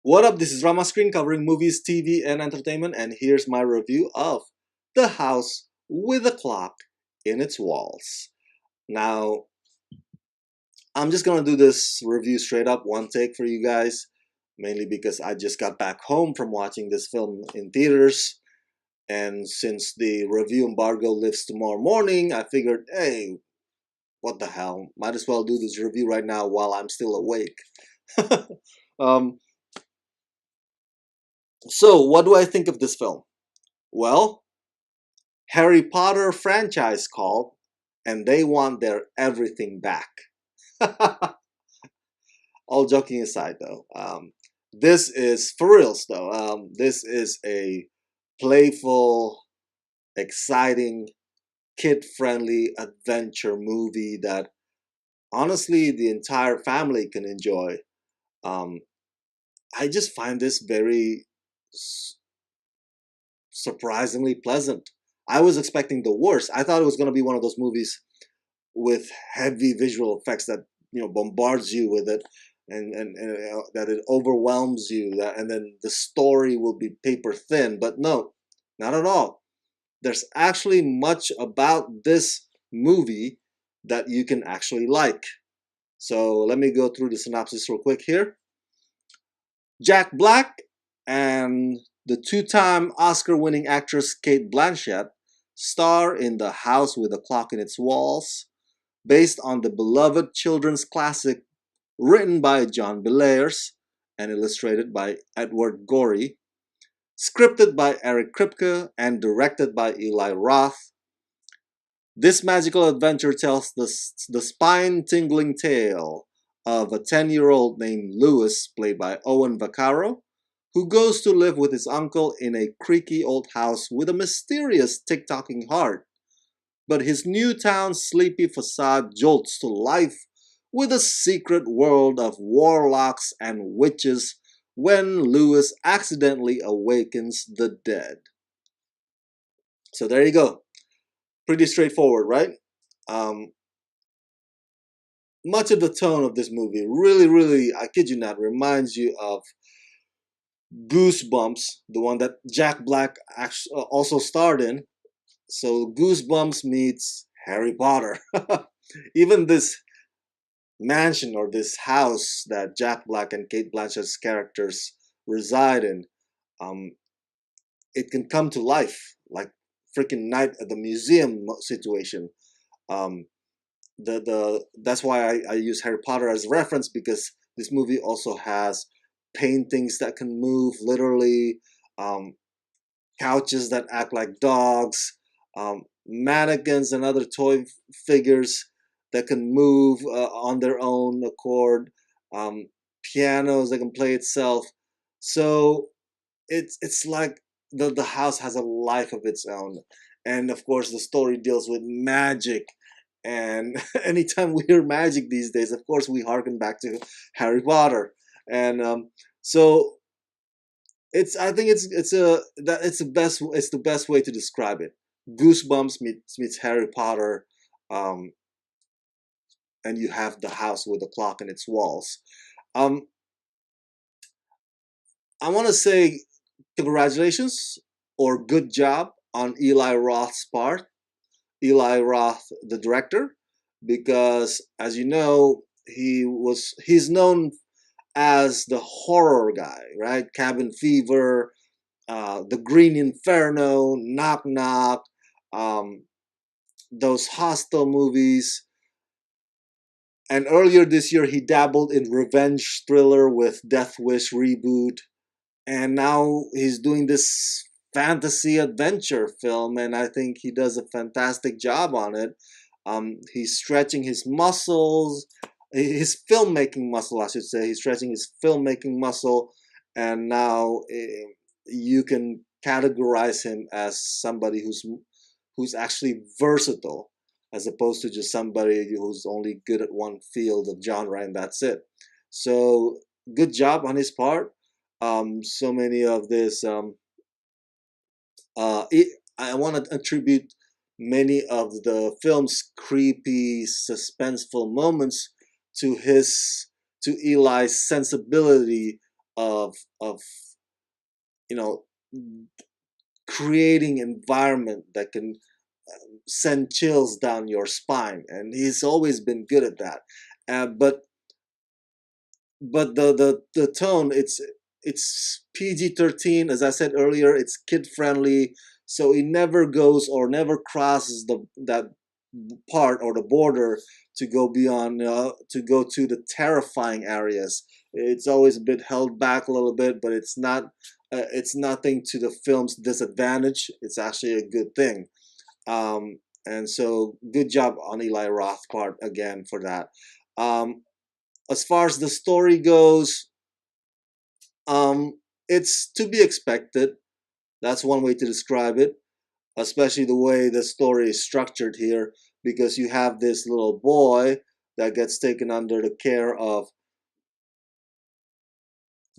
What up, this is Rama Screen covering movies, TV, and entertainment, and here's my review of The House with a Clock in Its Walls. Now, I'm just gonna do this review straight up, one take for you guys, mainly because I just got back home from watching this film in theaters, and since the review embargo lifts tomorrow morning, I figured, hey, what the hell, might as well do this review right now while I'm still awake. um, so, what do I think of this film? Well, Harry Potter franchise called, and they want their everything back. All joking aside, though, this is for reals. Though this is a playful, exciting, kid-friendly adventure movie that honestly the entire family can enjoy. Um, I just find this very surprisingly pleasant. I was expecting the worst. I thought it was going to be one of those movies with heavy visual effects that bombards you with it, and that it overwhelms you. And then the story will be paper thin. But no, not at all. There's actually much about this movie that you can actually like. So let me go through the synopsis real quick here. Jack Black and the two-time Oscar-winning actress Cate Blanchett star in The House with a Clock in Its Walls, based on the beloved children's classic written by John Belair's and illustrated by Edward Gorey, scripted by Eric Kripke and directed by Eli Roth. This magical adventure tells the spine-tingling tale of a 10-year-old named Lewis, played by Owen Vaccaro, who goes to live with his uncle in a creaky old house with a mysterious tick-tocking heart. But his new town's sleepy facade jolts to life with a secret world of warlocks and witches when Lewis accidentally awakens the dead. So there you go. Pretty straightforward, right? Um, Much of the tone of this movie really, I kid you not, reminds you of Goosebumps, the one that Jack Black also starred in. So Goosebumps meets Harry Potter. Even this mansion or this house that Jack Black and Cate Blanchett's characters reside in, um, it can come to life like freaking Night at the Museum situation. Um, that's why I use Harry Potter as a reference, because this movie also has paintings that can move literally, um, couches that act like dogs, mannequins and other toy figures that can move on their own accord, um, pianos that can play itself. So it's like the house has a life of its own, and of course the story deals with magic. And anytime we hear magic these days, of course we harken back to Harry Potter. And so I think it's the best way to describe it. Goosebumps meets Harry Potter, um, and you have The House with a Clock in Its Walls. Um, I want to say congratulations or good job on Eli Roth's part. Eli Roth, the director, because as you know, he's known as the horror guy, right? Cabin Fever, The Green Inferno, Knock Knock, um, those Hostel movies. And earlier this year, he dabbled in revenge thriller with Death Wish reboot. And now he's doing this fantasy adventure film, and I think he does a fantastic job on it. He's stretching his muscles, his filmmaking muscle, I should say. He's stretching his filmmaking muscle, and now you can categorize him as somebody who's actually versatile, as opposed to just somebody who's only good at one field of genre and that's it. So good job on his part. So many of this, I want to attribute many of the film's creepy, suspenseful moments to Eli's sensibility of you know creating environment that can send chills down your spine, and he's always been good at that. But the tone, it's PG-13, as I said earlier. It's kid friendly, so it never goes or never crosses the that part or the border to go beyond to go to the terrifying areas. It's always a bit held back a little bit, but it's nothing to the film's disadvantage. It's actually a good thing. And so good job on Eli Roth part again for that. As far as the story goes, it's to be expected. That's one way to describe it, especially the way the story is structured here, because you have this little boy that gets taken under the care of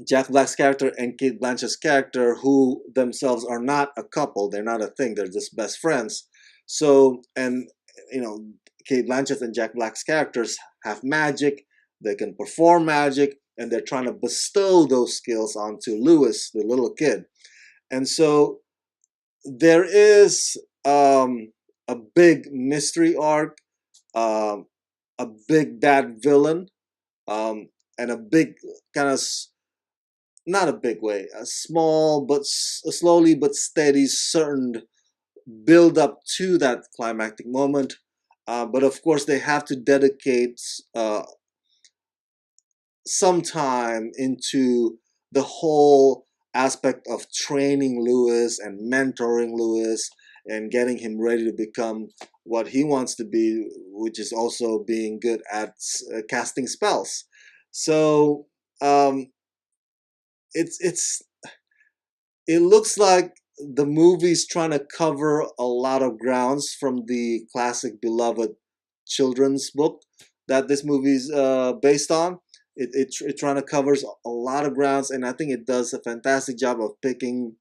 Jack Black's character and Cate Blanchett's character, who themselves are not a couple. They're not a thing. They're just best friends. So, and you know, Cate Blanchett and Jack Black's characters have magic. They can perform magic, and they're trying to bestow those skills onto Lewis, the little kid. And so there is a big mystery arc, um, a big bad villain, and a big kind of not a big way, a small but a slowly but steady, certain build up to that climactic moment. But of course, they have to dedicate some time into the whole aspect of training Lewis and mentoring Lewis and getting him ready to become what he wants to be, which is also being good at casting spells. So um, it's it looks like the movie's trying to cover a lot of grounds from the classic beloved children's book that this movie's based on. It trying to covers a lot of grounds, and I think it does a fantastic job of picking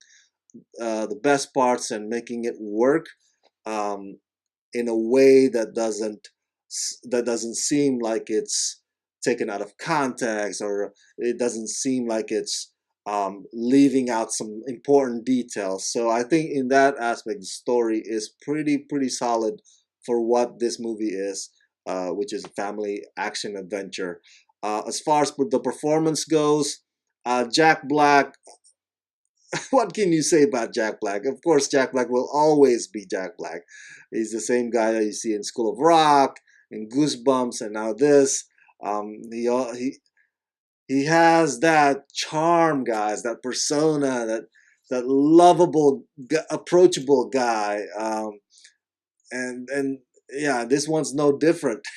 the best parts and making it work. Um, in a way that doesn't seem like it's taken out of context, or it doesn't seem like it's leaving out some important details. So I think in that aspect, the story is pretty solid for what this movie is, which is a family action adventure. As far as the performance goes, Jack Black, what can you say about Jack Black? Of course, Jack Black will always be Jack Black. He's the same guy that you see in School of Rock, in Goosebumps, and now this. He has that charm, guys, that persona, that lovable, approachable guy, and yeah, this one's no different.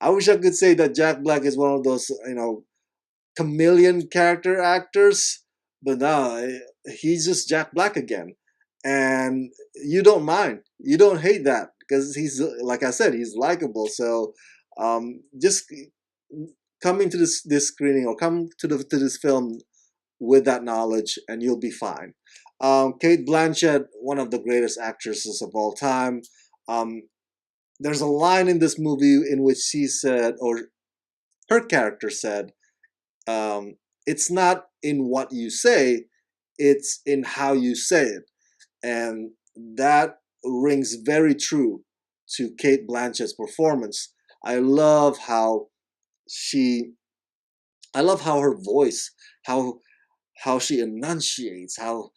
I wish I could say that Jack Black is one of those chameleon character actors, but no, he's just Jack Black again, and you don't mind, you don't hate that because he's like I said, he's likable. So just coming to this screening or come to this film with that knowledge, and you'll be fine. Cate Blanchett, one of the greatest actresses of all time. Um, there's a line in this movie in which she said, or her character said, it's not in what you say, it's in how you say it. And that rings very true to Cate Blanchett's performance. I love how she, I love how her voice, how she enunciates, how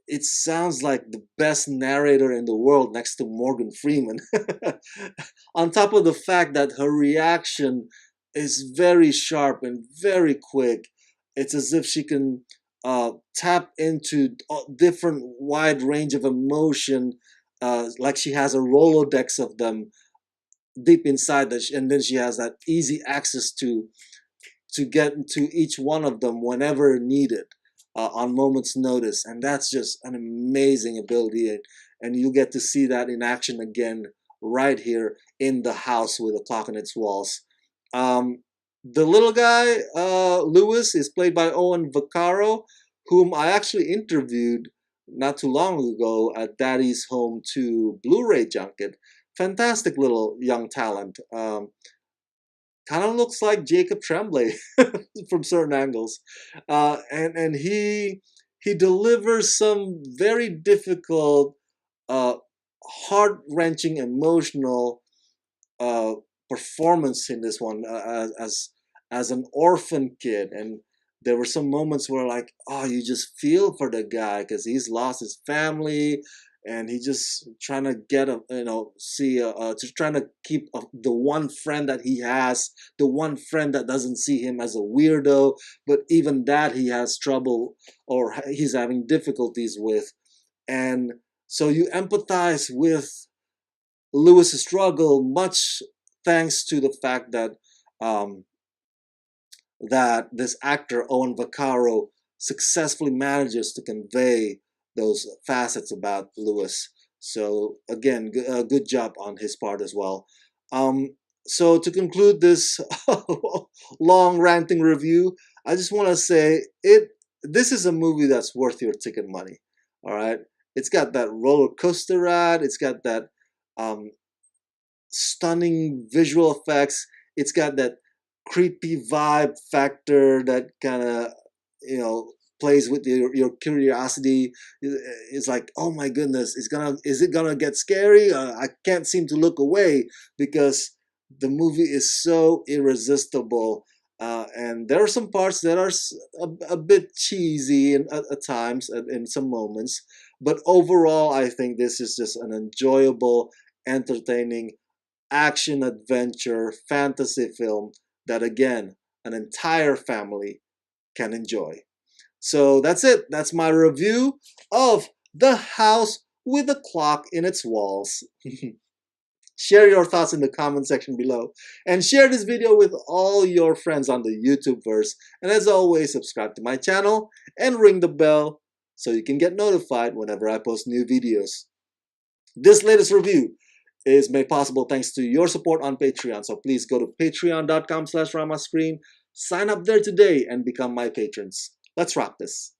it sounds like the best narrator in the world next to Morgan Freeman. On top of the fact that her reaction is very sharp and very quick. It's as if she can tap into different wide range of emotion, like she has a Rolodex of them deep inside that, and then she has that easy access to get to each one of them whenever needed, on moment's notice. And that's just an amazing ability. And you get to see that in action again right here in the house with a clock on its walls. The little guy, Lewis, is played by Owen Vaccaro, whom I actually interviewed not too long ago at Daddy's Home 2 Blu-ray junket. Fantastic little young talent. kind of looks like Jacob Tremblay from certain angles, and he delivers some very difficult, uh, heart-wrenching, emotional uh, performance in this one, as an orphan kid. And there were some moments where, like, oh, you just feel for the guy because he's lost his family, and he just trying to get a, just trying to keep the one friend that he has, the one friend that doesn't see him as a weirdo, but even that he has trouble, or he's having difficulties with. And so you empathize with Lewis's struggle, much thanks to the fact that um, this actor Owen Vaccaro successfully manages to convey those facets about Lewis. So again, good job on his part as well. So to conclude this long ranting review, I just want to say this is a movie that's worth your ticket money. All right, it's got that roller coaster ride. It's got that um, stunning visual effects. It's got that creepy vibe factor that kind of, plays with your curiosity. It's like, oh my goodness, is it gonna get scary? I can't seem to look away because the movie is so irresistible. And there are some parts that are a bit cheesy at times, in some moments, but overall I think this is just an enjoyable, entertaining action adventure fantasy film that, again, an entire family can enjoy. So that's it. That's my review of The House with a Clock in Its Walls. Share your thoughts in the comment section below, and share this video with all your friends on the YouTube verse. And as always, subscribe to my channel and ring the bell so you can get notified whenever I post new videos. This latest review is made possible thanks to your support on Patreon. So please go to patreon.com/ramascreen, sign up there today and become my patrons. Let's rock this.